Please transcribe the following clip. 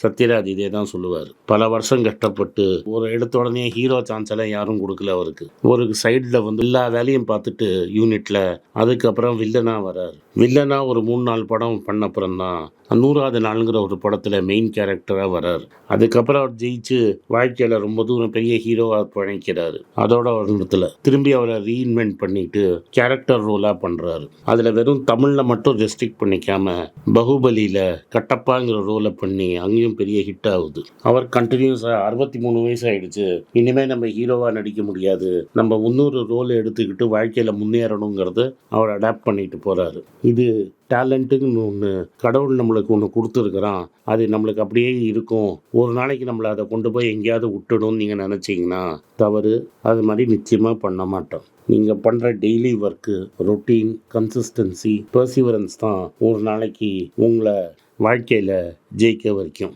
சத்யராஜ் இதே தான் சொல்லுவார். பல வருஷம் கஷ்டப்பட்டு ஒரு எடுத்த உடனே ஹீரோ சான்ஸ் எல்லாம் யாரும் கொடுக்கல அவருக்கு. ஒரு சைடில் வந்து எல்லா வேலையும் பார்த்துட்டு யூனிட்ல அதுக்கப்புறம் வில்லனா வராரு. வில்லனா ஒரு 3-4 படம் பண்ண அப்புறம் தான் 100வது நாளுங்கிற ஒரு படத்தில் மெயின் கேரக்டராக வராரு. அதுக்கப்புறம் அவர் ஜெயிச்சு வாழ்க்கையில் ரொம்ப தூரம் பெரிய ஹீரோவாக பழக்கிறாரு. அதோட ஒரு இடத்துல திரும்பி அவரை ரீஇன்வென்ட் பண்ணிட்டு கேரக்டர் ரோலாக பண்ணுறாரு. அதில் வெறும் தமிழில் மட்டும் ரெஸ்ட்ரிக்ட் பண்ணிக்காம பகுபலியில் கட்டப்பாங்கிற ரோலை பண்ணி அங்கேயும் பெரிய ஹிட் ஆகுது. அவர் கண்டினியூஸாக 63 வயசு ஆயிடுச்சு, இனிமேல் நம்ம ஹீரோவாக நடிக்க முடியாது, நம்ம 300 ரோலை எடுத்துக்கிட்டு வாழ்க்கையில் முன்னேறணுங்கிறது அவர் அடாப்ட் பண்ணிட்டு போகிறாரு. இது டேலண்ட்டுன்னு ஒன்று கடவுள் நம்மளுக்கு ஒன்று கொடுத்துருக்குறான், அது நம்மளுக்கு அப்படியே இருக்கும், ஒரு நாளைக்கு நம்மளை அதை கொண்டு போய் எங்கேயாவது விட்டுணும்னு நீங்கள் நினச்சிங்கன்னா தவறு. அது மாதிரி நிச்சயமாக பண்ண மாட்டோம். நீங்கள் பண்ணுற daily work, routine, consistency, perseverance தான் ஒரு நாளைக்கு உங்களை வாழ்க்கையில் ஜெயிக்க வைக்கும்.